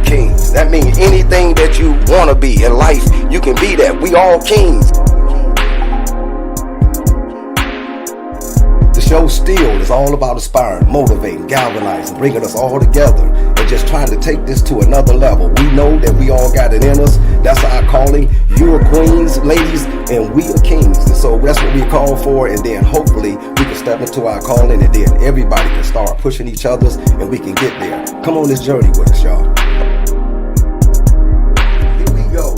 kings. That means anything that you want to be in life, you can be that. We all kings. The show still is all about inspiring, motivating, galvanizing, bringing us all together, and just trying to take this to another level. We know that we all got it in us. That's our calling. You are queens, ladies, and we are kings. And so that's what we call for, and then hopefully we can step into our calling, and then everybody can start pushing each other's, and we can get there. Come on this journey with us, y'all.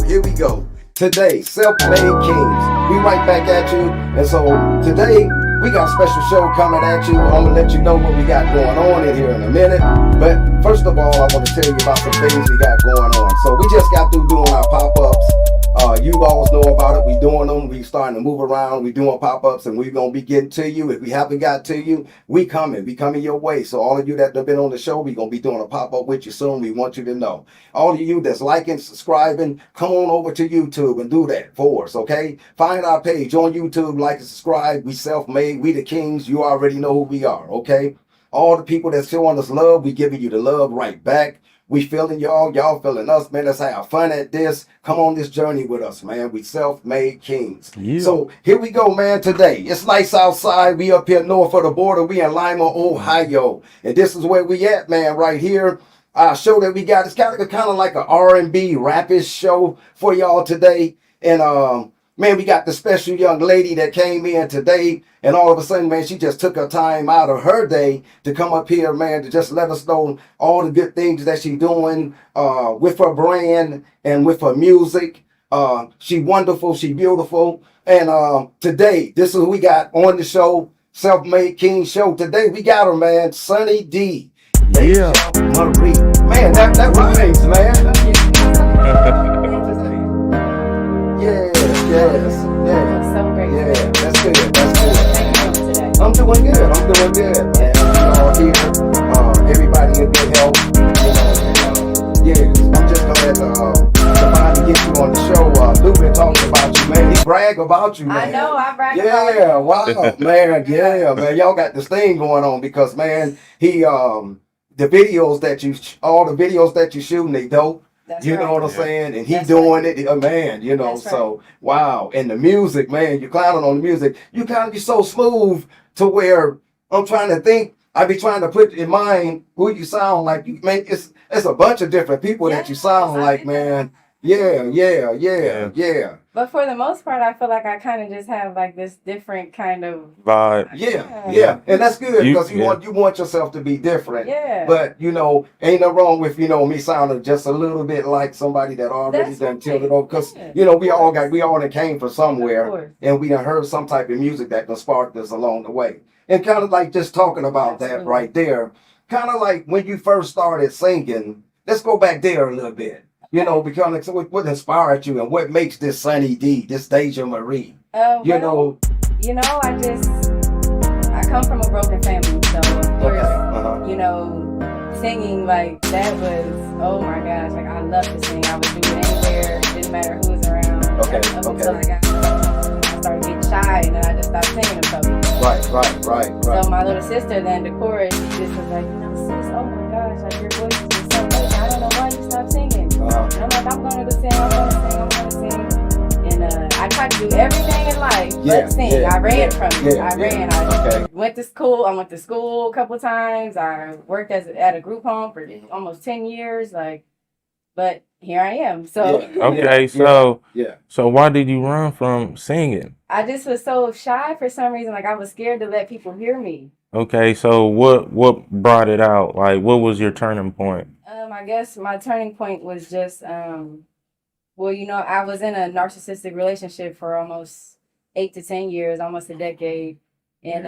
Here we go. Today, self-made kings. We right back at you, and so today, we got a special show coming at you. I'm going to let you know what we got going on in here in a minute. But first of all, I want to tell you about some things we got going on. So we just got through doing our pop-ups. You always know about it. We doing them. We starting to move around. We doing pop-ups, and we going to be getting to you. If we haven't got to you, we coming. We coming your way. So all of you that have been on the show, we going to be doing a pop-up with you soon. We want you to know. All of you that's liking, subscribing, come on over to YouTube and do that for us, okay? Find our page on YouTube, like and subscribe. We self-made. We the kings. You already know who we are, okay? All the people that's showing us love, we giving you the love right back. We feeling y'all, y'all feeling us, man. Let's have fun at this. Come on this journey with us, man. We self-made kings. Yeah. So here we go, man, today. It's nice outside. We up here north of the border. We in Lima, Ohio. And this is where we at, man, right here. Our show that we got is kind of like an R&B rapish show for y'all today. And man, we got the special young lady that came in today, and all of a sudden, man, she just took her time out of her day to come up here, man, to just let us know all the good things that she's doing with her brand and with her music. She wonderful, she beautiful. And today, this is who we got on the show, Self-Made King Show. Today, we got her, man, Sunny D. Yeah. Marie. Man, that rhymes, man. Yes. So great. Yeah, that's good. I'm doing good, man. You all here, everybody in good health. I'm just glad to finally get you on the show. Lou been talking about you, man. He brag about you, man. I know, I brag about you. Yeah, wow, man. Yeah, man. Y'all got this thing going on because, man, he the videos that you shooting, they dope. That's you right. know what I'm saying? And he That's doing right. it, man, you know, That's so, wow. And the music, man, you're clowning on the music. You kind of be so smooth to where I'm trying to think, I be trying to put in mind who you sound like. You man, it's a bunch of different people that you sound like, man. Yeah. But for the most part, I feel like I kind of just have like this different kind of vibe. Yeah. And that's good because you want yourself to be different. Yeah. But, you know, ain't no wrong with, you know, me sounding just a little bit like somebody that already done tilted over. Because, you know, we all done came from somewhere and we done heard some type of music that done sparked us along the way. And kind of like just talking about that right there, kind of like when you first started singing, let's go back there a little bit. You know, because what inspired you and what makes this Sunny D, this Deja Marie? I come from a broken family, so of course, you know, singing like that was, oh my gosh, like I love to sing. I would do it anywhere, it didn't matter who was around. Until I started getting shy, and then I just stopped singing in public. Right. So my little sister, then the chorus, she just was like, you know, sis, oh my gosh, like your voice is just so good. I don't know why you stopped singing. And I'm like, I'm gonna sing. And I tried to do everything in life but sing. I ran from it. I went to school. I went to school a couple times. I worked at a group home for almost 10 years. But here I am. So So why did you run from singing? I just was so shy for some reason. Like I was scared to let people hear me. Okay, so what brought it out? Like, what was your turning point? I guess my turning point was just, well, you know, I was in a narcissistic relationship for almost 8 to 10 years, almost a decade. And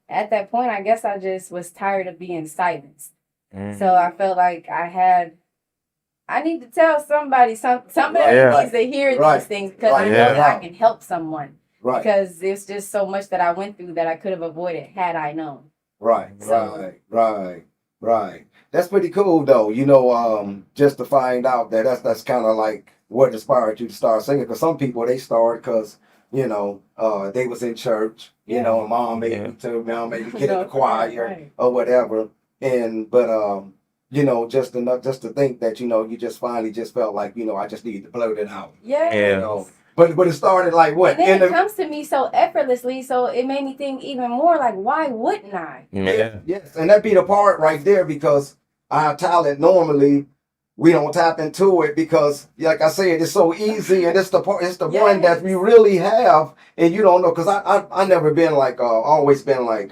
at that point, I guess I just was tired of being silenced. So I felt like I need to tell somebody, somebody needs to hear these things because I know that I can help someone. Because there's just so much that I went through that I could have avoided had I known. Right. That's pretty cool though, you know, just to find out that that's kind of like what inspired you to start singing. Because some people, they start because, you know, they was in church, you know, mom made me get in the choir or whatever. But you know, just enough, just to think that, you know, you just finally just felt like, you know, I just need to blurt it out. Yes. You know, but it started like what? And then it comes to me so effortlessly, so it made me think even more like, why wouldn't I? Yeah. Yes, and that be the part right there because our talent normally we don't tap into it because, like I said, it's so easy, and it's the part, it's the one that we really have, and you don't know. Because I never been like, always been like,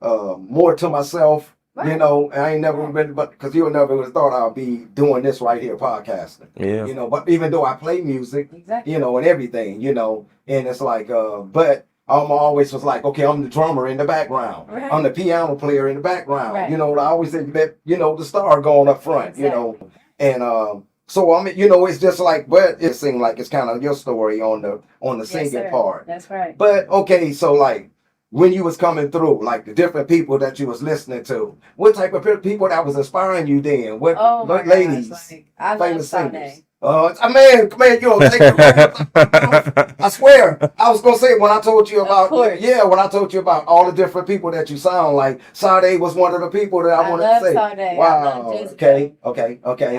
more to myself. Right. You know, I ain't never been, but because you never would have thought I'd be doing this right here, podcasting. Yeah. You know, but even though I play music, Exactly. you know, and everything, you know, and it's like, but I'm always was like, okay, I'm the drummer in the background. Right. I'm the piano player in the background. Right. You know, I always think that, you know, the star going up front, Exactly. you know. And so I mean, you know, it's just like, but it seemed like it's kind of your story on the Yes, singing sir. part. That's right. But okay, so like when you was coming through, like the different people that you was listening to, what type of people that was inspiring you then? What my ladies? gosh, like, I love Famous Sade. singers. Man, you don't take it. I swear, I was gonna say when I told you about, when I told you about all the different people that you sound like, Sade was one of the people that I wanted to say. Sade. Wow. Okay.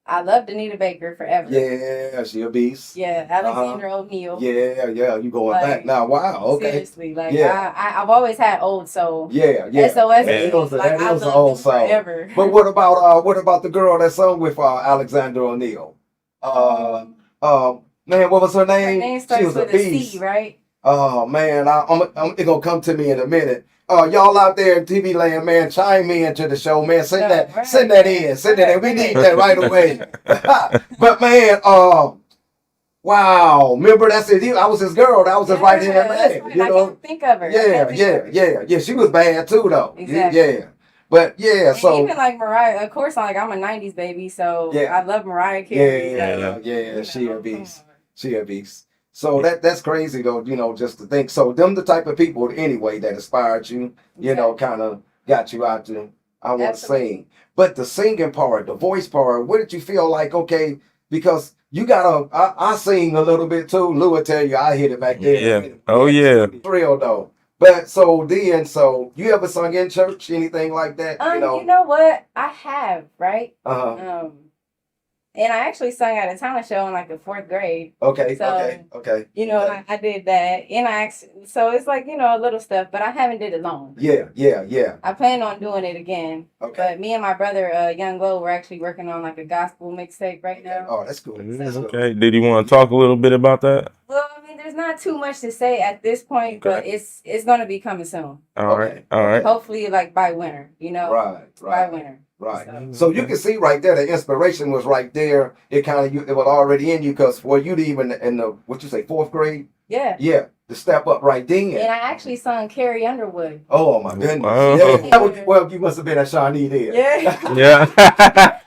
I loved Anita Baker forever. Yeah, she a beast. Yeah, Alexander O'Neal. Yeah, you going Like, back now? Wow. Okay. Seriously, like I've always had old soul. Yeah. SOS. It was like I an loved old them soul. forever. But what about the girl that sung with Alexander O'Neal? Man, what was her name? Her name starts She was with a beast. C, right? Oh man, it's gonna come to me in a minute. Y'all out there in TV land, man, chime in to the show, man. Send that in. We need that right away. But man, wow. Remember that's it. I was his girl. That was his right hand man. Right. You know? I can't think of her. Yeah. She was bad too, though. Exactly. Yeah. But yeah, and so even like Mariah, of course, like I'm a '90s baby, so I love Mariah Carey. Yeah. She a beast. She a beast. So that's crazy though, you know, just to think. So them the type of people anyway that inspired you, you know, kind of got you out to I want to sing. But the singing part, the voice part, what did you feel like? Okay, because you I sing a little bit too. Lou will tell you I hit it back there. Yeah. Oh yeah. Real though. But so you ever sung in church, anything like that? You know what? I have, right? And I actually sung at a talent show in like the 4th grade. Okay. You know, I did that. And so it's like, you know, a little stuff, but I haven't did it long. Yeah. I plan on doing it again. Okay. But me and my brother, Young Glow, we're actually working on like a gospel mixtape right now. Oh, that's cool. Okay. Did you want to talk a little bit about that? Well, I mean, there's not too much to say at this point, but it's going to be coming soon. All right. Hopefully, like by winter, you know? Right. By winter. Right. So you can see right there, the inspiration was right there. It was already in you because for you to even in the, what you say, 4th grade? Yeah. Yeah. To step up right then. And I actually sung Carrie Underwood. Oh my goodness. Wow. Yeah. Well, you must have been at Shawnee then. Yeah.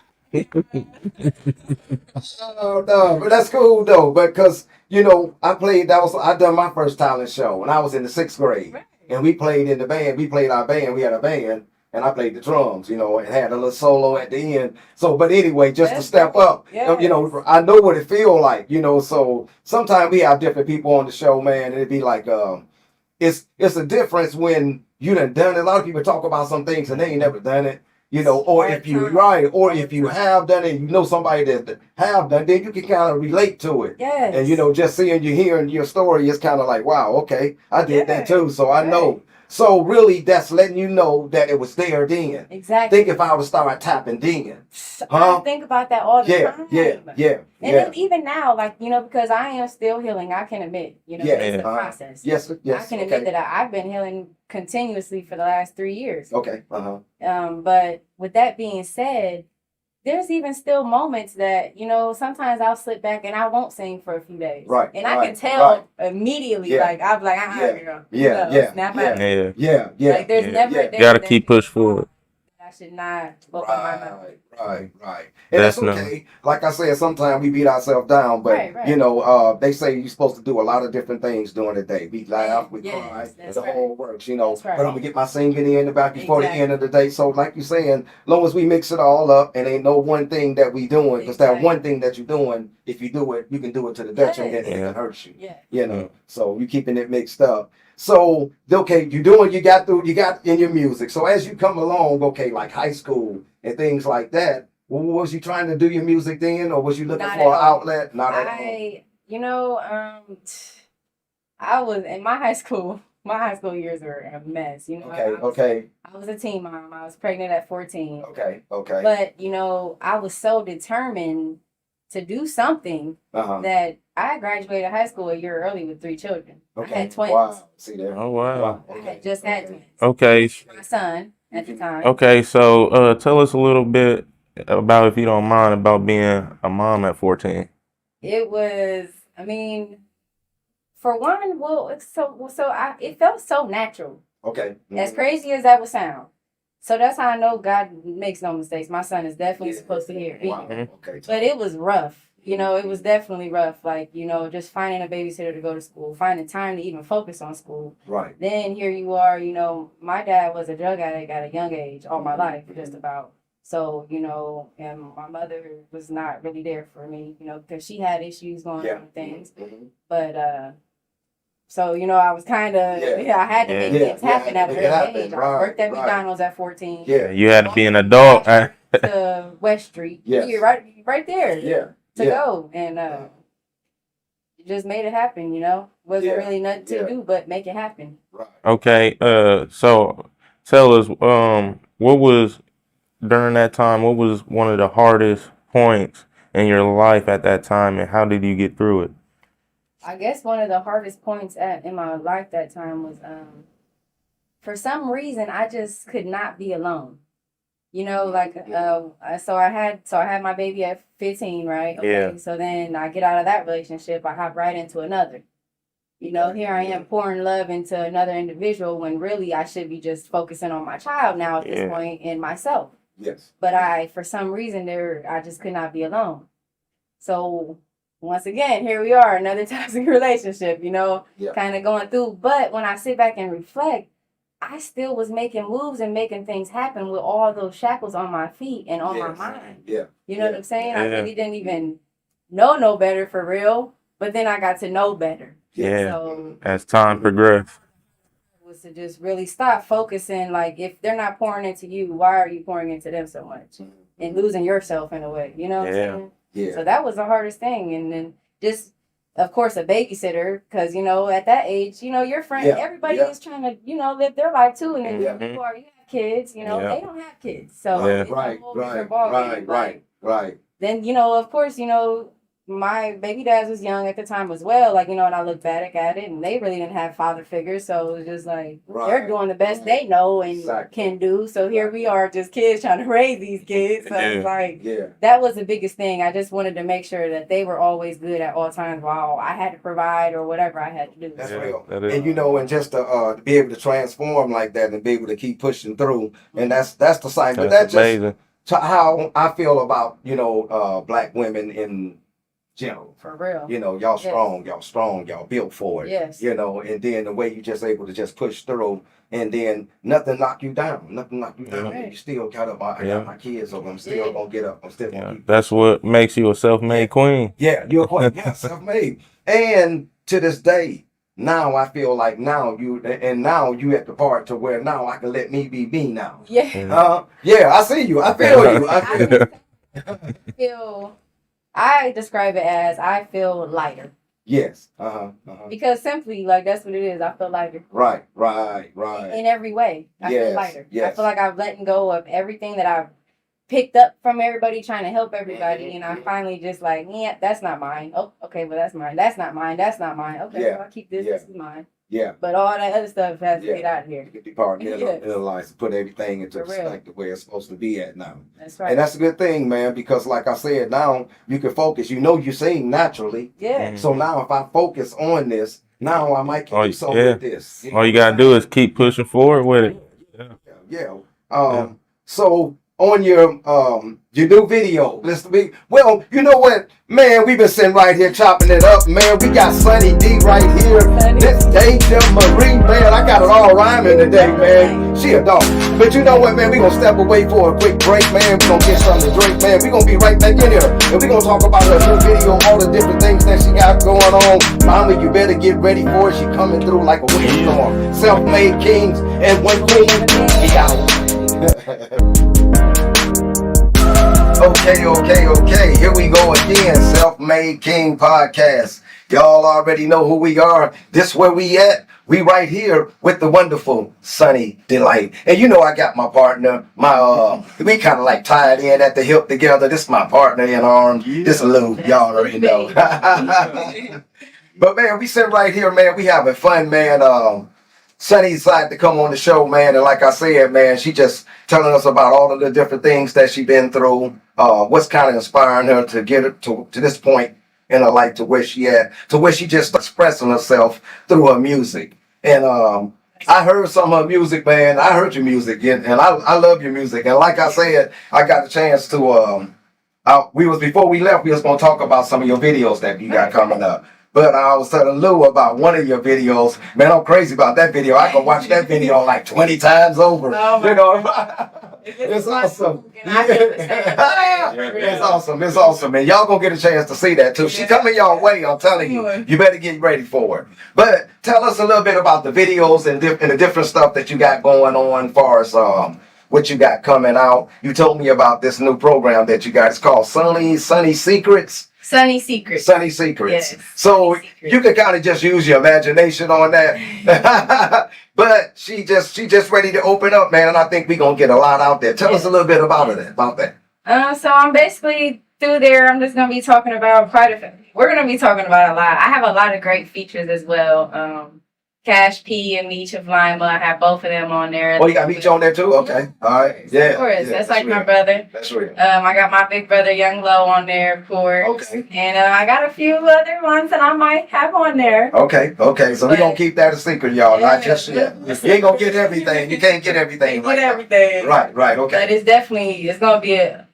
Oh no, but that's cool though. Because you know, I done my first talent show when I was in the 6th grade, and we played in the band. We played our band. We had a band, and I played the drums. You know, and had a little solo at the end. So, but anyway, just to step up, you know, I know what it feel like. You know, so sometimes we have different people on the show, man, and it'd be like, it's a difference when you done it. A lot of people talk about some things and they ain't never done it. You know, or if you have done it, you know somebody that have done, then you can kind of relate to it. Yes. And you know, just seeing you hearing your story is kind of like, wow, okay, I did that too, so I know. So really, that's letting you know that it was there then. Exactly. Think if I would start tapping then. I think about that all the time. Yeah. And then even now, like, you know, because I am still healing, I can admit, you know, it's the process. Yes. I can admit that I've been healing continuously for the last 3 years. Okay. But with that being said, there's even still moments that, you know, sometimes I'll slip back and I won't sing for a few days. Right. And I can tell immediately, like, I'm like, snap out. Yeah. Like, there's never a day gotta keep push forward. I should not open my mouth. Right. And that's okay. Like I said, sometimes we beat ourselves down, but you know, they say you're supposed to do a lot of different things during the day. We laugh, we cry, the whole works, you know. But I'm gonna get my singing in about before the end of the day. So like you're saying, as long as we mix it all up and ain't no one thing that we doing, because that one thing that you're doing, if you do it, you can do it to the detriment and it can hurt you. You know. So you keeping it mixed up. So okay, you got in your music. So as you come along, okay, like high school and things like that, was you trying to do your music then, or was you looking Not for at an all. outlet? Not at all. You know, I was in my high school. My high school years were a mess. You know, Okay. I was a teen mom. I was pregnant at 14. Okay. But you know, I was so determined to do something that I graduated high school a year early with 3 children. Okay. I had twins. Wow. See there. Oh wow. I had just had twins. Okay. My son at the time. Okay. So tell us a little bit about, if you don't mind, about being a mom at 14. It was, I mean, for one, well, it felt so natural. Okay. As crazy as that would sound. So that's how I know God makes no mistakes. My son is definitely supposed to hear. Wow. Okay. But it was rough. You know, it was definitely rough. Like, you know, just finding a babysitter to go to school, finding time to even focus on school. Right. Then here you are, you know, my dad was a drug addict at a young age, all my life, just about. So, you know, and my mother was not really there for me, you know, because she had issues going on with things. But, so, you know, I was kind of, I had to make things happen at a young age. I worked at McDonald's at 14. Yeah, you had to be an adult. To West Street. Yes. Right there. Yeah. To go. And just made it happen, you know. Wasn't really nothing to do but make it happen. Right. Okay, so tell us, what was, during that time, what was one of the hardest points in your life at that time, and how did you get through it? I guess one of the hardest points in my life that time was, for some reason, I just could not be alone. You know, like, so I had my baby at 15, right? Okay. Yeah. So then I get out of that relationship, I hop right into another. You know, here I am pouring love into another individual when really I should be just focusing on my child now at this point and myself. Yes. But for some reason, I just could not be alone. So once again, here we are, another toxic relationship, you know, kind of going through. But when I sit back and reflect, I still was making moves and making things happen with all those shackles on my feet and on my mind. Yeah. You know what I'm saying? I really didn't even know no better for real, but then I got to know better. Yeah. So as time progressed, was to just really stop focusing. Like, if they're not pouring into you, why are you pouring into them so much and losing yourself in a way? You know what I'm saying? Yeah. So that was the hardest thing, and then just, of course, a babysitter, because, you know, at that age, you know, your friend, everybody is trying to, you know, live their life too, and then you have kids, you know, they don't have kids, so it's a whole different ballgame. Right. Then, you know, of course, you know, my baby dads was young at the time as well, like, you know, and I look back at it, and they really didn't have father figures, so it was just like, they're doing the best they know and can do, so here we are, just kids trying to raise these kids, so it's like, that was the biggest thing. I just wanted to make sure that they were always good at all times while I had to provide or whatever I had to do. That's real. And, you know, and just to be able to transform like that and be able to keep pushing through, and that's the sign. But that's amazing. Just how I feel about, you know, black women in general. For real. You know, y'all strong, y'all built for it. Yes. You know, and then the way you just able to just push through, and then nothing knock you down. And you still got up. I got my kids over. I'm still gonna get up. I'm still gonna keep. That's what makes you a self-made queen. Yeah, you're a queen. Yeah, self-made. And to this day, now I feel like now you at the part to where now I can let me be me now. Yeah. I see you. I feel you. I describe it as I feel lighter. Yes. Because simply, like, that's what it is. I feel lighter. Right. In every way, I feel lighter. Yes. I feel like I've let go of everything that I've picked up from everybody, trying to help everybody, and I finally just like, that's not mine. Oh, okay, well, that's mine. That's not mine. That's not mine. Okay, well, I'll keep this. This is mine. Yeah. But all that other stuff has to get out of here. Get the part in the life to put everything into perspective where it's supposed to be at now. That's right. And that's a good thing, man, because like I said, now you can focus. You know, you sing naturally. Yeah. So now if I focus on this, now I might do something with this. All you gotta do is keep pushing forward with it. So on your new video. Well, you know what, man, we've been sitting right here chopping it up, man. We got Sunny D right here. This Deja Marie, man, I got it all rhyming today, man. She a dog. But you know what, man, we gonna step away for a quick break, man. We gonna get something to drink, man. We gonna be right back in here. And we gonna talk about her new video, all the different things that she got going on. Finally, you better get ready for it. She coming through like a windstorm. Self-made kings and one queen. We out. Okay. Here we go again. Self-Made King Podcast. Y'all already know who we are. This where we at. We right here with the wonderful Sunny Delight. And you know I got my partner. We kind of like tied in at the hip together. This is my partner in arms. This is Lou. Y'all already know. But man, we sit right here, man. We having fun, man. Sunny decided to come on the show, man, and like I said, man, she just telling us about all of the different things that she been through, what's kind of inspiring her to get her to this point in her life to where she at, to where she just expressing herself through her music. And I heard some of her music, man. I heard your music, and I love your music. And like I said, I got a chance to, before we left, we was going to talk about some of your videos that you got coming up. But I was telling Lou about one of your videos. Man, I'm crazy about that video. I can watch that video like 20 times over. Oh, you know, it's awesome. It's awesome. It's awesome. And y'all gonna get a chance to see that too. She coming y'all way. I'm telling you. You better get ready for it. But tell us a little bit about the videos and the different stuff that you got going on as far as what you got coming out. You told me about this new program that you got. It's called Sunny Secrets. Sunny Secrets. Sunny Secrets. Yes. So you can kind of just use your imagination on that. But she just ready to open up, man, and I think we're gonna get a lot out there. Tell us a little bit about that. So I'm basically through there. I'm just gonna be talking about we're gonna be talking about a lot. I have a lot of great features as well. Cash P and Meech of Lima. I have both of them on there. Oh, you got Meech on there too? Okay. All right. Yeah. Of course. That's like my brother. That's real. I got my big brother Young Low on there, of course. Okay. And I got a few other ones that I might have on there. Okay. So we're gonna keep that a secret, y'all. Not just yet. You ain't gonna get everything. You can't get everything. Get everything. Right. Okay. But it's gonna be a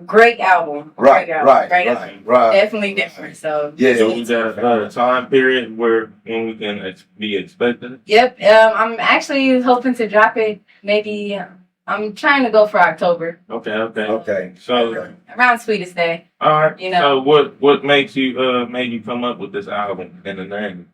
great album. Right. Definitely different. So yeah. So we got a time period when we can be expecting it. Yep. I'm actually hoping to drop it. Maybe I'm trying to go for October. Okay. So around Sweetest Day. All right. You know. So what makes you made you come up with this album and the name?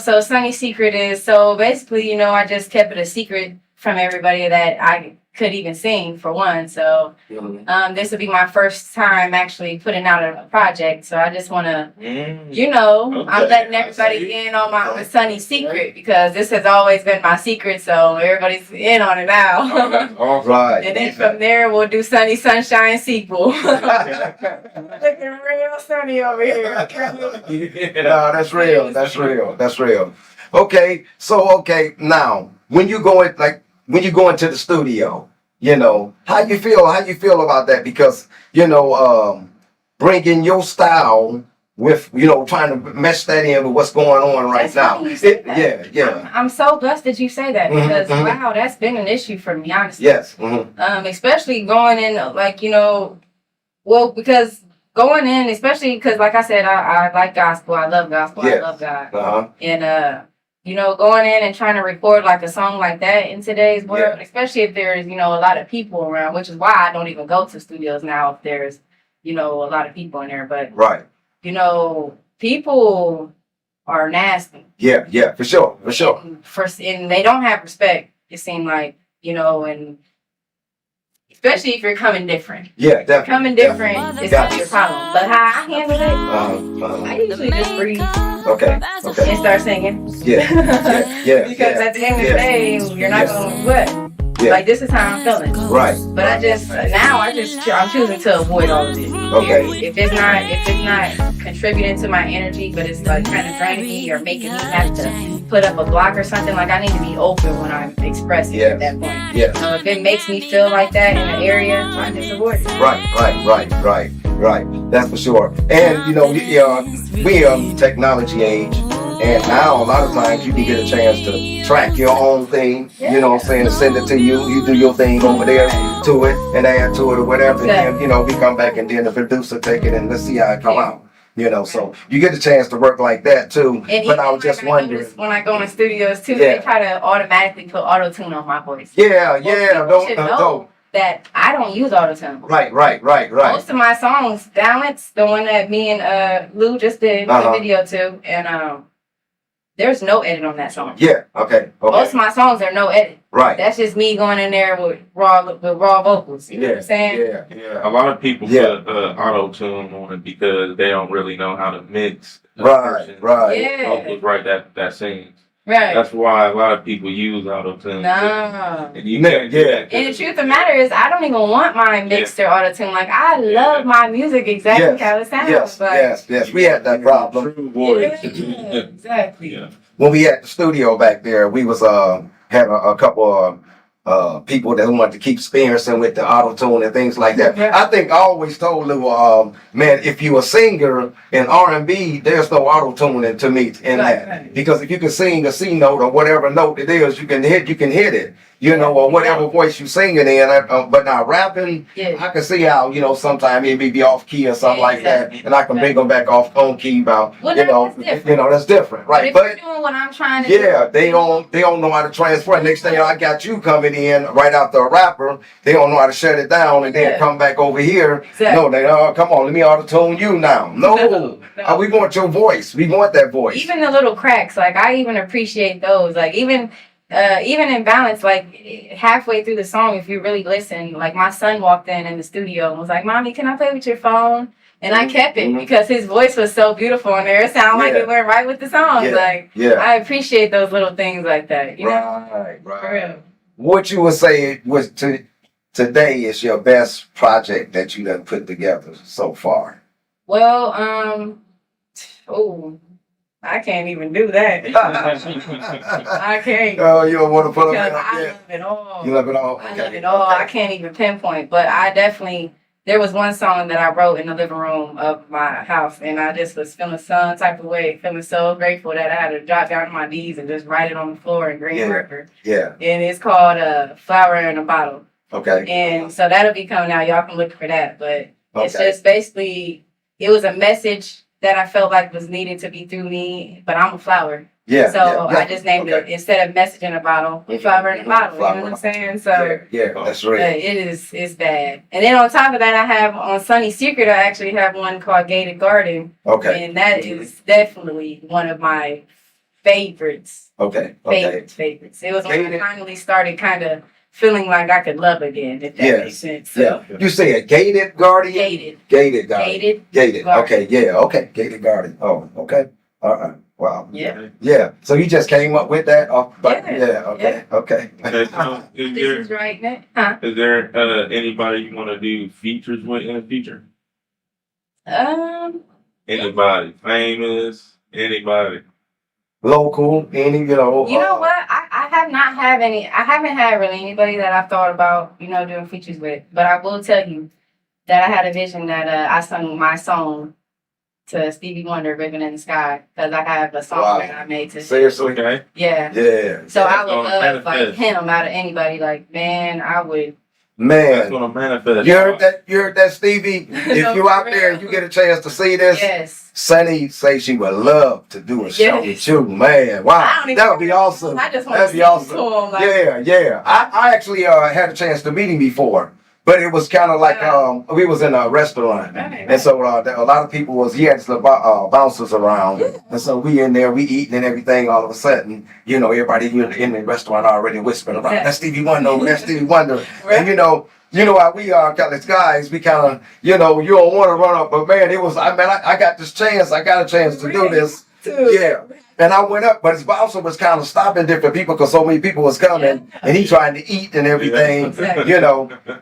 So Sunny Secret is basically, I just kept it a secret from everybody that I could even sing, for one. So this will be my first time actually putting out a project. So I just want to, I'm letting everybody in on my Sunny Secret, because this has always been my secret. So everybody's in on it now. All right. And then from there, we'll do Sunny Sunshine sequel. Looking real sunny over here. No, that's real. Okay. So, now, when you go into the studio, how you feel about that? Because, bringing your style with, trying to mesh that in with what's going on right now. Yeah. I'm so blessed that you say that, because, wow, that's been an issue for me, honestly. Yes. Especially going in, because going in, especially because, like I said, I like gospel. I love gospel. Yes. I love God. And, going in and trying to record like a song like that in today's world, especially if there's, a lot of people around, which is why I don't even go to studios now if there's, a lot of people in there. But, people are nasty. Yeah, for sure. And they don't have respect, it seems like, and especially if you're coming different. Yeah, definitely. Coming different is not your problem. But how I handle it, I usually just breathe. Okay. And start singing. Yeah. Because at the end of the day, you're not going to what? Yeah. Like, this is how I'm feeling. Right. But I'm choosing to avoid all of this. Okay. If it's not contributing to my energy, but it's like kind of draining me or making me have to put up a block or something, like, I need to be open when I'm expressing at that point. Yeah. So if it makes me feel like that in an area, I just avoid it. Right. That's for sure. And we are technology age, And now a lot of times you can get a chance to track your own thing, you know what I'm saying, and send it to you. You do your thing over there to it and add to it or whatever. And then, you know, we come back and then the producer take it and let's see how it come out. You know, so you get a chance to work like that too. And but I was just wondering. When I go in studios too, they try to automatically put auto-tune on my voice. Yeah. Don't that I don't use auto-tune. Right. Most of my songs, Balance, the one that me and Lou just did the video to, and there's no edit on that song. Yeah, okay. Most of my songs are no edit. Right. That's just me going in there with raw vocals. You know what I'm saying? Yeah. A lot of people put auto-tune on it because they don't really know how to mix right. vocals that sings. Right. That's why a lot of people use auto-tune. No. And you can't do that. And the truth of the matter is, I don't even want my mixer auto-tune. Like, I love my music exactly how it sounds. Yes. We had that problem. True voice. Yeah, exactly. Yeah. When we had the studio back there, we was had a couple of people that wanted to keep experiencing with the auto-tune and things like that. I think I always told Lou, man, if you a singer in R&B, there's no auto-tuning to me in that. Because if you can sing a C note or whatever note it is, you can hit it. You know, or whatever voice you singing in. But now rapping, I can see how, you know, sometimes it may be off key or something like that, and I can bring them back on key about, that's different, right? But if you're doing what I'm trying to do, they don't know how to transfer. Next thing I got you coming in right after a rapper, they don't know how to shut it down and then come back over here. Exactly. No, they come on, let me auto-tune you now. No. We want your voice. We want that voice. Even the little cracks, like I even appreciate those. Like even in Balance, like halfway through the song, if you really listen, like my son walked in the studio and was like, "Mommy, can I play with your phone?" And I kept it because his voice was so beautiful in there. It sounded like it went right with the song. I appreciate those little things like that. You know? Right. For real. What you would say was today is your best project that you done put together so far? Well, I can't even do that. I can't. Oh, you don't want to put because up I love it all. You love it all? I love it all. I can't even pinpoint. But there was one song that I wrote in the living room of my house, and I just was feeling some type of way, feeling so grateful that I had to drop down to my knees and just write it on the floor in green marker. Yeah. And it's called Flower in a Bottle. Okay. And so that'll be coming out. Y'all can look for that. But it's just basically, it was a message that I felt like was needed to be through me, but I'm a flower. Yeah. So I just named it, instead of message in a bottle, flower in a bottle. You know what I'm saying? So that's right. It's bad. And then on top of that, I have on Sunny Secret, I actually have one called Gated Garden. Okay. And that is definitely one of my favorites. Favorites. It was when I finally started kind of feeling like I could love again, if that makes sense. So. You say a gated guardian? Gated guardian. Gated. Garden. Okay. Gated guardian. Oh, okay. All right. Wow. Yeah. So you just came up with that? Okay. This is right now. Huh? Is there anybody you want to do features with in the future? Anybody famous? Anybody? Local? You know what? I have not had any. I haven't had really anybody that I've thought about, doing features with. But I will tell you that I had a vision that I sung my song to Stevie Wonder, "Ribbon in the Sky," because I have a song that I made to. Seriously? Okay. Yeah. So I would love like him out of anybody. Like, man, I would. Man, that's gonna manifest. You heard that, Stevie? If you out there and you get a chance to see this, Sunny say she would love to do a show with you, man. Wow, that would be awesome. I just want to be awesome. To him, yeah. I actually had a chance to meet him before, but it was kind of like we was in a restaurant, and so a lot of people he had some bouncers around, and so we in there, we eating and everything. All of a sudden, everybody in the restaurant already whispering about that's Stevie Wonder, that's Stevie Wonder, and you know how we are, kind of guys. We kind of, you don't want to run up, but man, it was. I got this chance. I got a chance to do this. Yeah. And I went up, but his bouncer was kind of stopping different people because so many people was coming, and he trying to eat and everything,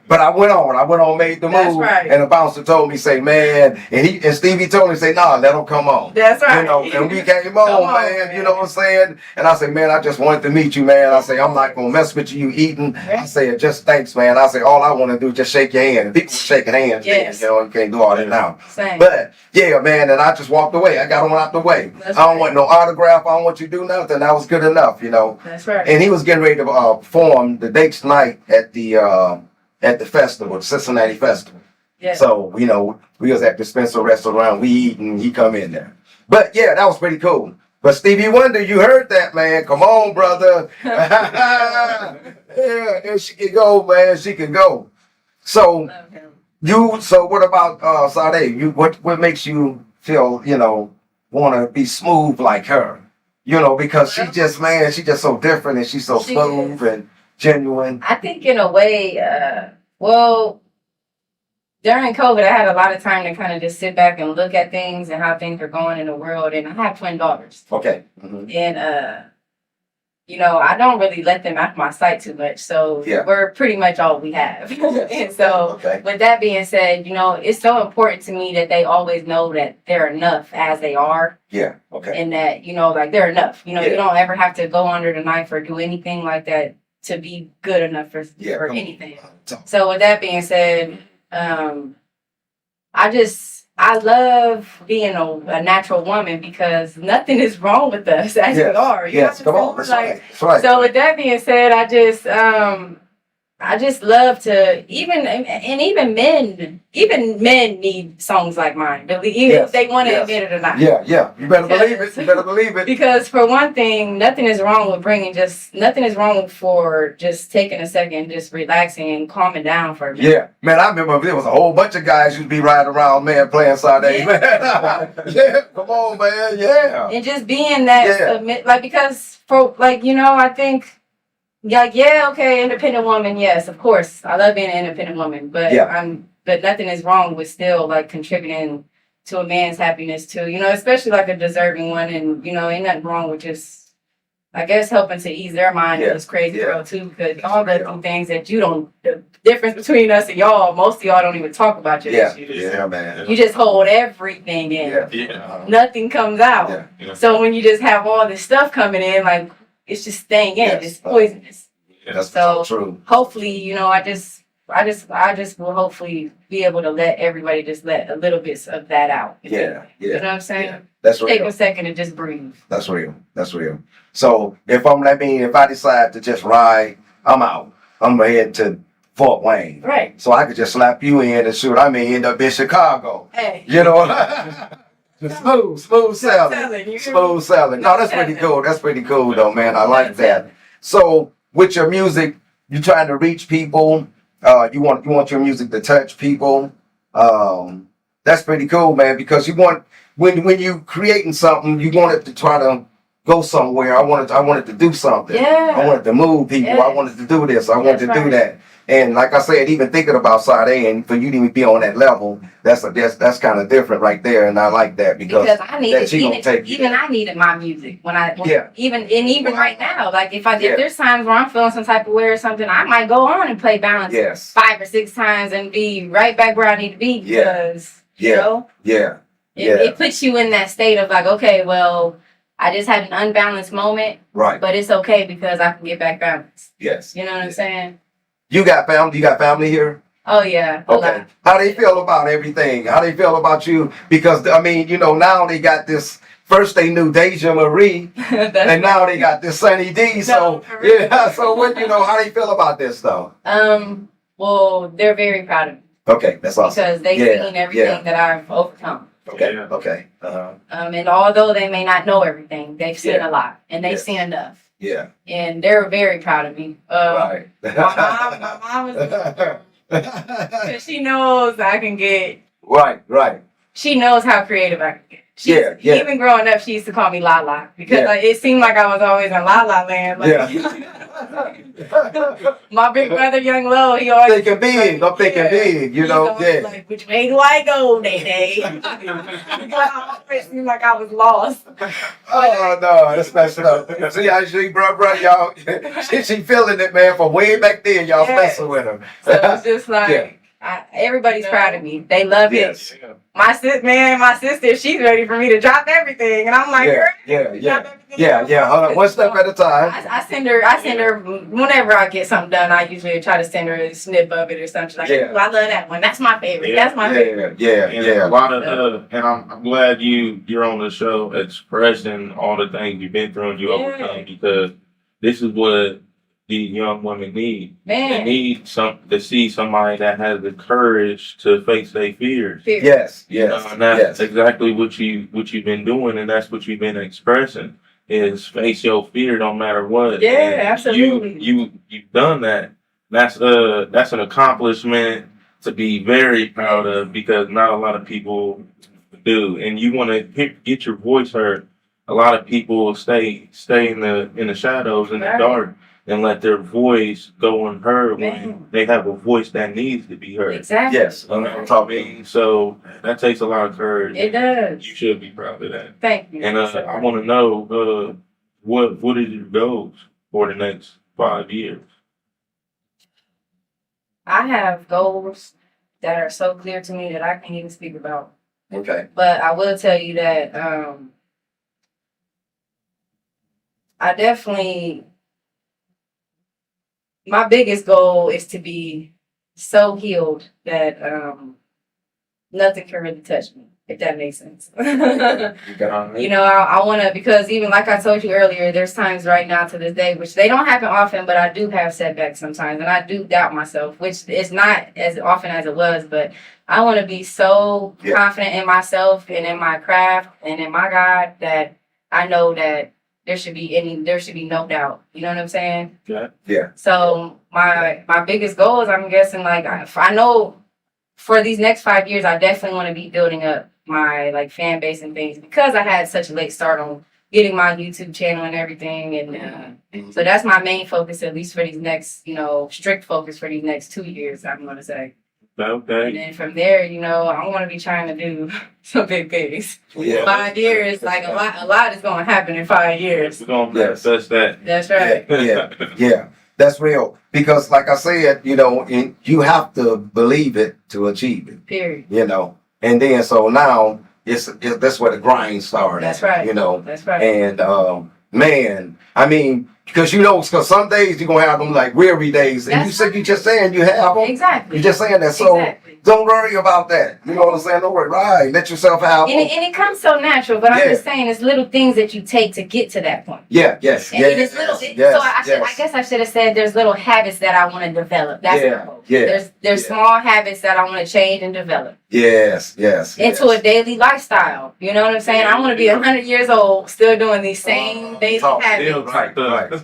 But I went on, made the move, and the bouncer told me, say, man, and Stevie told me, say, nah, let him come on. That's right. And we came on, man. You know what I'm saying? And I said, man, I just wanted to meet you, man. I say, I'm not gonna mess with you eating. I said, just thanks, man. I say, all I want to do is just shake your hand. And people shaking hands, you can't do all that now. Same. But yeah, man, and I just walked away. I got on out the way. I don't want no autograph. autograph. I don't want you to do nothing. That was good enough, you know. That's right. And he was getting ready to perform the next night at the festival, the Cincinnati Festival. Yeah. So, you know, we was at the Spencer restaurant, we eat, and he come in there. But yeah, that was pretty cool. But Stevie Wonder, you heard that, man. Come on, brother. Yeah, and she can go, man. She can go. So Love him. so what about Sade? What makes you feel, you know, want to be smooth like her? You know, because she's just so different, and she's so She smooth is. and genuine. I think in a way, well, during COVID, I had a lot of time to kind of just sit back and look at things and how things are going in the world. And I have twin daughters. Okay. Mm-hmm. And, you know, I don't really let them out my sight too much. So Yeah. we're pretty much all we have. Yes. And so Okay. with that being said, you know, it's so important to me that they always know that they're enough as they are. Yeah. Okay. And that, you know, like they're enough. You know, Yeah. you don't ever have to go under the knife or do anything like that to be good enough for Yeah. Come on. anything. Talk. So with that being said, I love being a natural woman because nothing is wrong with us as we Yes. are. You Yes. know Come what on. I'm That's saying? right. That's right. So with that being said, I just love to even men need songs like mine. Even Yes, if they want to yes. admit it or not. Yeah. Yeah. You better believe it. You better believe it. Because for one thing, nothing is wrong for just taking a second, just relaxing and calming down for a minute. Yeah, man, I remember there was a whole bunch of guys who'd be riding around, man, playing Sade, man. Yeah, come on, man, yeah. And just being that Yeah. submit, like, because for, like, you know, I think, like, yeah, okay, independent woman, yes, of course, I love being an independent woman, but Yeah. but nothing is wrong with still like contributing to a man's happiness too, you know, especially like a deserving one, and you know, ain't nothing wrong with just, I guess, helping to ease their mind in this crazy world too, because y'all go through things that you don't. The difference between us and y'all, most of y'all don't even talk about your Yeah, issues. yeah, man. You just hold everything in. Yeah. Nothing comes out. Yeah. So when you just have all this stuff coming in, like it's just staying in. Yes. It's poisonous. That's So so true. hopefully, you know, I just will hopefully be able to let everybody just let a little bit of that out. Yeah, You know yeah. what I'm saying? Yeah. That's Take real. a second and just breathe. That's real. That's real. So if I decide to just ride, I'm out. I'm heading to Fort Wayne. Right. So I could just slap you in and shoot. I mean, end up in Chicago. Hey. You know, smooth Selling. smooth selling. No, that's pretty cool. That's pretty cool, though, man. I like that. So with your music, you trying to reach people. You want your music to touch people. That's pretty cool, man. Because you want when you creating something, you want it to try to go somewhere. I wanted to do something. Yeah. I wanted to move people. Yeah. I wanted to do this. I wanted That's to do right. that. And like I said, even thinking about Sade and for you to even be on that level, that's kind of different right there. And I like that because I that needed she gonna take you even there. I needed my music Yeah. even right now. Like if Yeah. there's times where I'm feeling some type of way or something, I might go on and play balance Yes. 5 or 6 times and be right back where I need to be because you Yeah. know Yeah. it puts you in that state of like, okay, well, I just had an unbalanced moment, Right. but it's okay because I can get back balanced. Yes. You know what I'm saying? You got family? You got family here? Oh yeah. A Okay. lot. How they feel about everything? How they feel about you? Because I mean, you know, now they got this. First they knew Deja Marie, and now they got this Sunny D. So No, for real. yeah. So what how they feel about this though? Well, they're very proud of me Okay, that's awesome. because they've Yeah, seen everything yeah. that I've overcome. Okay. Yeah. Okay. Uh-huh. And although they may not know everything, they've seen Yeah. a lot and they've Yes. seen enough. Yeah. And they're very proud of me. Right. My mom is because she knows I can get. Right. She knows how creative I can get. Yeah. Even growing up, she used to call me La La because Yeah. like, it seemed like I was always in La La land. Like, my big brother, Young Lo, he always Thinking big. I'm thinking big. You He's know. always Yeah. like, which way do I go, Day? I always seemed like I was lost. Oh no, that's messed up. See how bro, y'all. She feeling it, man. From way back then, y'all Yeah. messing with her. So it's just like, Yeah. Everybody's proud of me. They love Yes. it. My sister, she's ready for me to drop everything, and I'm like, girl, Yeah. Hold on, one step at a time. I send her whenever I get something done. I usually try to send her a snip of it or something. Like, Yeah. "Ooh, I love that one. That's my favorite. Yeah. That's my favorite." And a lot of and I'm glad you're on the show expressing all the things you've been through and you overcome, because this is what these young women need. They Man, need to see somebody that has the courage to face their fears. Yes. And that's exactly what you've been doing, and that's what you've been expressing, is face your fear no matter what. Yeah, And absolutely. You've done that. That's an accomplishment to be very proud of, because not a lot of people do. And you want to get your voice heard. A lot of people stay in the shadows, in the dark, and let their voice go unheard when they have a voice that needs to be heard. Exactly. Yes. So that takes a lot of courage. It does. You should be proud of that. Thank you. And I want to know what are your goals for the next 5 years? I have goals that are so clear to me that I can't even speak about. Okay. But I will tell you that I definitely, my biggest goal is to be so healed that nothing can really touch me, if that makes sense. You know, I want to, because even like I told you earlier, there's times right now to this day, which they don't happen often, but I do have setbacks sometimes, and I do doubt myself, which is not as often as it was, but I want to be so confident in myself and in my craft and in my God that I know that there should be no doubt. You know what I'm saying? Yeah. So my biggest goal is, I'm guessing, like, I know for these next 5 years, I definitely want to be building up my like fan base and things, because I had such a late start on getting my YouTube channel and everything, and so that's my main focus, at least for these next, strict focus for these next 2 years, I'm gonna say. Okay. And then from there, I want to be trying to do some big things. Yeah. 5 years, like a lot is gonna happen in 5 years. We're gonna manifest that. That's right. Yeah. That's real. Because like I said, you have to believe it to achieve it. Period. And then so now that's where the grind started. That's right. That's right. And man, I mean, because some days you're gonna have them like weary days, and you just saying you have them. Exactly. You're just saying that. So don't worry about that. You know what I'm saying? Don't worry. Right. Let yourself have them. And it comes so natural, but I'm just saying it's little things that you take to get to that point. Yes. So I guess I should have said there's little habits that I want to develop. That's my goal. There's small habits that I want to change and develop. Yes. Into a daily lifestyle. You know what I'm saying? I want to be 100 years old, still doing these same daily habits Right.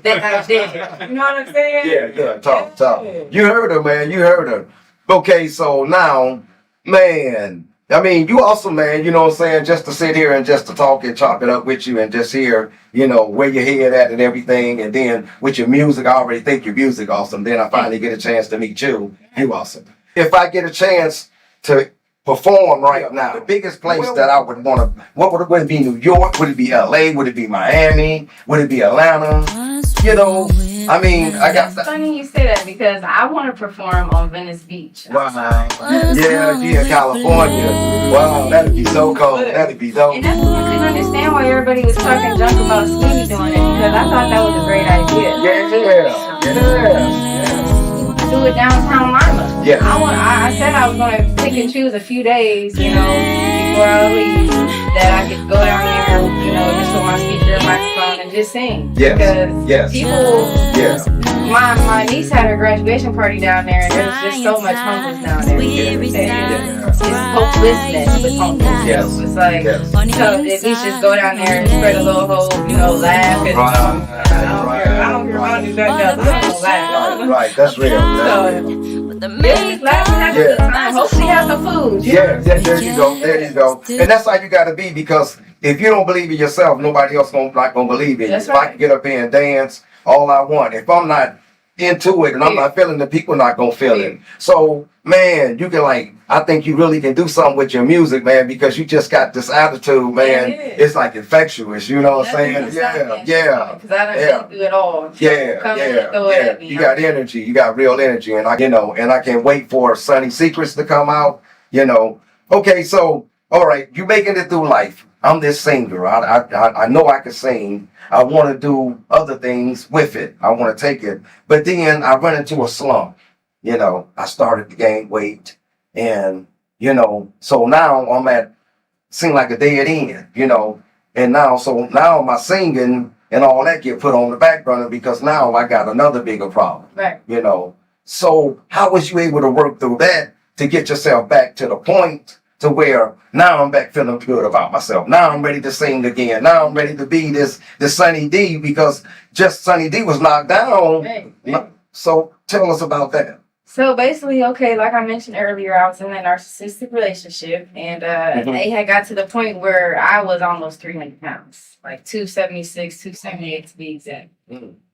that I did. You know what I'm saying? Yeah. Talk. You heard her, man. You heard her. Okay, so now, man, I mean, you also, man, you know what I'm saying, just to sit here and just to talk and chop it up with you and just hear, where your head at and everything. And then with your music, I already think your music awesome. Then I finally get a chance to meet you. You awesome. If I get a chance to perform right now, the biggest place that I would want to, would it be New York? Would it be LA? Would it be Miami? Would it be Atlanta? I mean, I got It's funny you say that, because I want to perform on Venice Beach. Wow. Yeah, California. Wow, that'd be so cold. That'd be dope. And that's why I couldn't understand why everybody was talking junk about Skinny doing it, because I thought that was a great idea. Yeah. Do it downtown Lima. Yeah. I said I was gonna pick and choose a few days, before I leave, that I could go down there, just with my speaker and microphone and just sing. Because people, my niece had her graduation party down there, and there's just so much homeless down there. It's hopelessness with homeless. So it's like, so at least just go down there and spread a little hope, laugh. And, I don't care about do nothing else. I'm gonna laugh. Right, that's real. Just laugh and have a good time. Hopefully have some food. There you go. And that's how you gotta be, because if you don't believe in yourself, nobody else not gonna believe in you. If I can get up here and dance all I want, if I'm not into it and I'm not feeling it, people not gonna feel it. So man, you can I think you really can do something with your music, man, because you just got this attitude, man. It's like infectious, you know what I'm saying? Yeah. Because I done been through it all. Yeah. You got energy, you got real energy, and I can't wait for Sunny Secrets to come out, Okay, so all right, you making it through life. I'm this singer. I know I can sing. I want to do other things with it. I want to take it. But then I run into a slump. I started to gain weight. And, so now I'm seem like a dead end, And now my singing and all that get put on the back burner because now I got another bigger problem. Right. So how was you able to work through that to get yourself back to the point to where now I'm back feeling good about myself. Now I'm ready to sing again. Now I'm ready to be this Sunny D because just Sunny D was knocked down. Right. So tell us about that. So basically, okay, like I mentioned earlier, I was in a narcissistic relationship and they had got to the point where I was almost 300 pounds, like 276, 278 to be exact.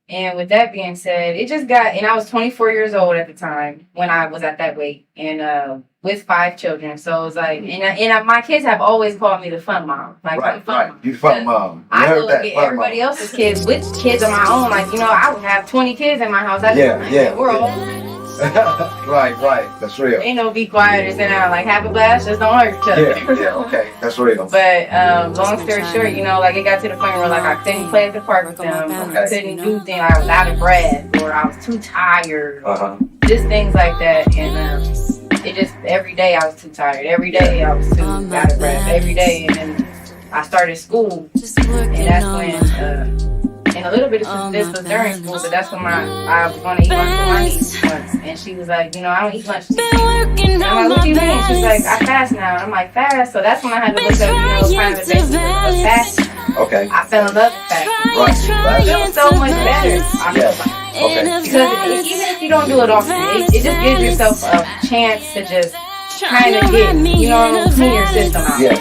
And with that being said, and I was 24 years old at the time when I was at that weight and with 5 children. So it was like, and my kids have always called me the fun mom. Right. You fun mom. I look at everybody else's kids with kids of my own. I would have 20 kids in my house. We're all. Right. That's real. Ain't no be quiet and sit down have a blast, just don't hurt each other. Yeah, okay. That's real. But long story short, it got to the point where I couldn't play at the park with them. I couldn't do things. I was out of breath or I was too tired. Just things like that. And it just every day I was too tired. Every day I was too out of breath. Every day. And then I started school. And that's when and a little bit of this was during school, but that's when I was going to eat lunch with my niece once. And she was like, I don't eat lunch today. And I'm like, what do you mean? She's like, I fast now. And I'm like, fast? So that's when I had to look up, kind of the basics of fasting. Okay. I fell in love with fasting. Right. It feels so much better. I feel like. Okay. Because even if you don't do it often, it just gives yourself a chance to just kind of get, clean your system out. Yes.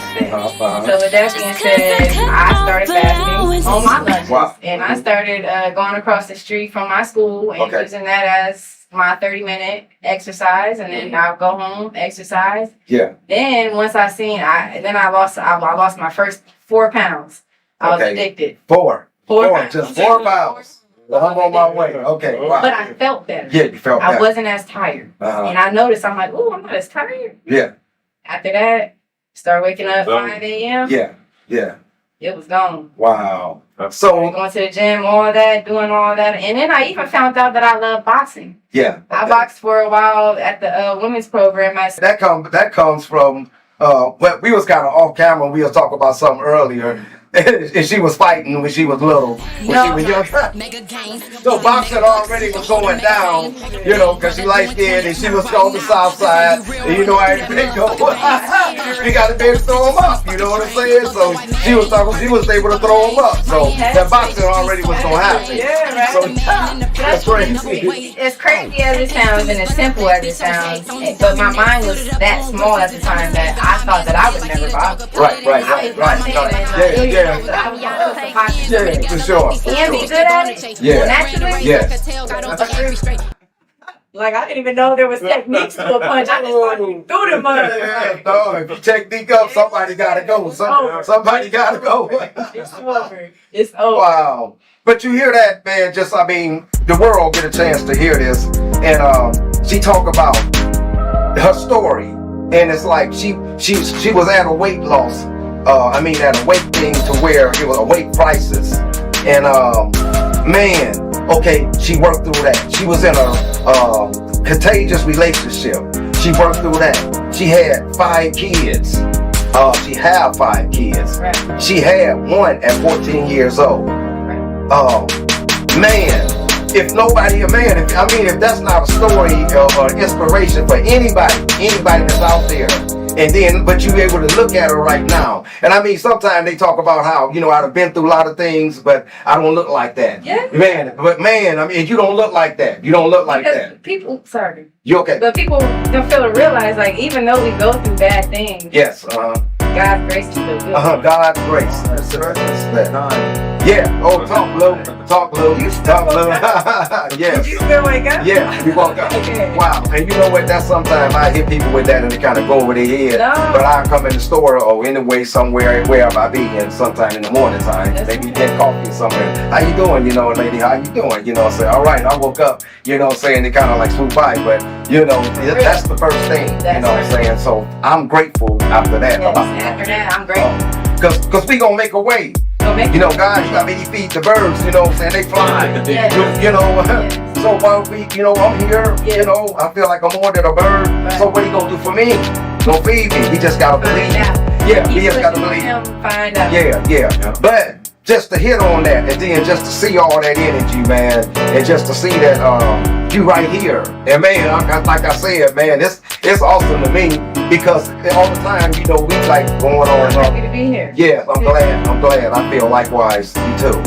So with that being said, I started fasting on my lunches. Wow. And I started going across the street from my school and using that as my 30-minute exercise. And then I'll go home, exercise. Yeah. Then once I lost my first 4 pounds. I was addicted. 4 pounds. Just 4 pounds. Well, I'm on my way. Okay. Wow. But I felt better. Yeah, you felt better. I wasn't as tired. And I noticed, I'm like, I'm not as tired. Yeah. After that, start waking up 5 a.m. Yeah. It was gone. Wow. So going to the gym, all that, doing all that. And then I even found out that I love boxing. Yeah. Okay. I boxed for a while at the women's program. That comes from, we was kind of off camera. We was talking about something earlier. And she was fighting when she was little. When she was young. So boxing already was going down, because she light skinned and she was on the south side. And how everything goes. You got to be able to throw them up, you know what I'm saying? So she was able to throw them up. So that boxing already was going to happen. Yeah, right. So that's crazy. As crazy as it sounds and as simple as it sounds, but my mind was that small at the time that I thought that I would never box. Right. Yeah, for sure. And be good at it. Yeah. Naturally. Yes. I didn't even know there was techniques to a punch. I just fucking threw the mother. No, if you technique up, somebody gotta go. Somebody gotta go. It's over. It's over. Wow. But you hear that, man, the world get a chance to hear this. And she talk about her story. And it's like she was at a weight loss. At a weight thing to where it was a weight crisis. And she worked through that. She was in a contagious relationship. She worked through that. She had 5 kids. She had 5 kids. Right. She had one at 14 years old. If that's not a story or inspiration for anybody that's out there. But you able to look at her right now. And sometimes they talk about how, I've been through a lot of things, but I don't look like that. Yeah. You don't look like that. You don't look like that. People, sorry. You okay? But people don't feel to realize, even though we go through bad things. Yes, God's grace is still good. God's grace. That's that. Yeah. Oh, talk, Lou. Talk, Lou. Talk, Lou. Yes. You still wake up? Yeah, we woke up. Okay. Wow. And you know what? That's sometimes I hit people with that and they kind of go over their head. No. But I come in the store or anyway somewhere, wherever I be, and sometime in the morning time, maybe get coffee somewhere. How you doing? You know, lady, how you doing? You know, say, all right, I woke up, you know what I'm saying? They kind of like swoop by, but you know, that's the first thing, you know what I'm saying? So I'm grateful after that. Yes, after that, I'm grateful. Cause we gonna make a way. You know, God, I mean, He feed the birds, you know what I'm saying? They fly. Yes. You know, so while we, you know, I'm here, you know, I feel like I'm more than a bird. Right. So what He gonna do for me? Gonna feed me. We just gotta believe. Yeah, we just gotta believe. Find out. Yeah. But just to hit on that, and then just to see all that energy, man, and just to see that you right here, and man, like I said, man, it's awesome to me because all the time, you know, we like going on. I'm happy to be here. Yeah, I'm glad. I feel likewise, you too.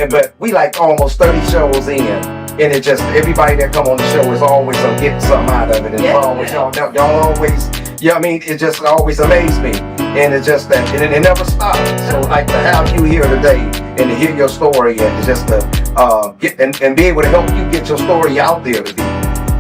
But we like almost 30 shows in, and it just everybody that come on the show is always getting something out of it, and always y'all always. Yeah, I mean, it just always amazed me, and it's just that it never stops. So, like to have you here today and to hear your story, and just to get and be able to help you get your story out there to be,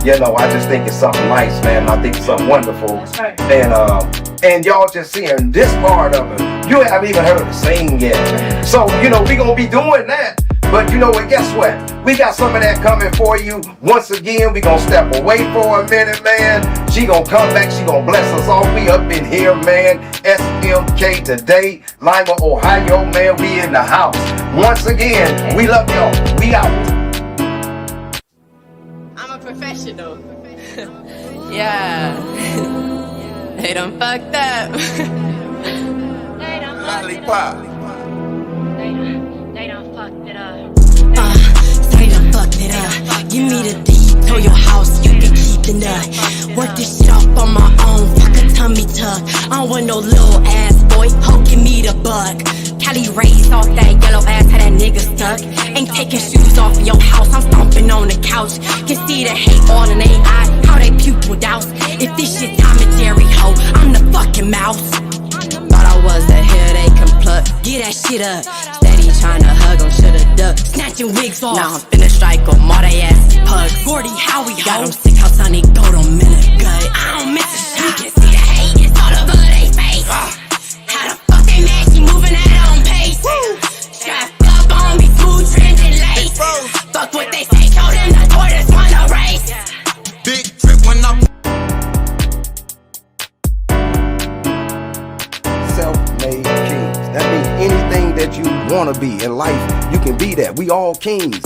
you know, I just think it's something nice, man. I think it's something wonderful. That's right. And y'all just seeing this part of it, you haven't even heard it sing yet. So, you know, we gonna be doing that. But you know what, guess what? We got some of that coming for you. Once again, we gonna step away for a minute, man. She gonna come back, she gonna bless us all. We up in here, man. S.M.K. today, Lima, Ohio, man. We in the house. Once again, we love y'all. We out. I'm a professional. Yeah. They done fucked up. Lollipop. They done fucked it up. They done fucked it up. Give me the deed to your house, you can keep the nut. Work this shit off on my own, fuck a tummy tuck. I don't want no little ass boy, ho, give me the buck. Cali raised off that yellow ass, had that nigga stuck. Ain't taking shoes off in your house, I'm stomping on the couch. Can see the hate all in they eyes, how they pupil douse. If this shit Tom and Jerry, ho, I'm the fucking mouse. Thought I was the hair they can pluck. Get that shit up. Steady tryna hug em, shoulda ducked. Snatching wigs off. Now I'm finna strike em, all they ass pugs. 40 how we got em sick, how Sonny go them in the gut. I don't miss a shot. You can see the hate, it's all over they face. How the fuck they mad, she moving at her own pace. Strapped up on me, smooth trends and lace. Fuck what they say, show them the tortoise wanna race. Big trip when I'm Self-made kings. That means anything that you want to be in life, you can be that. We all kings.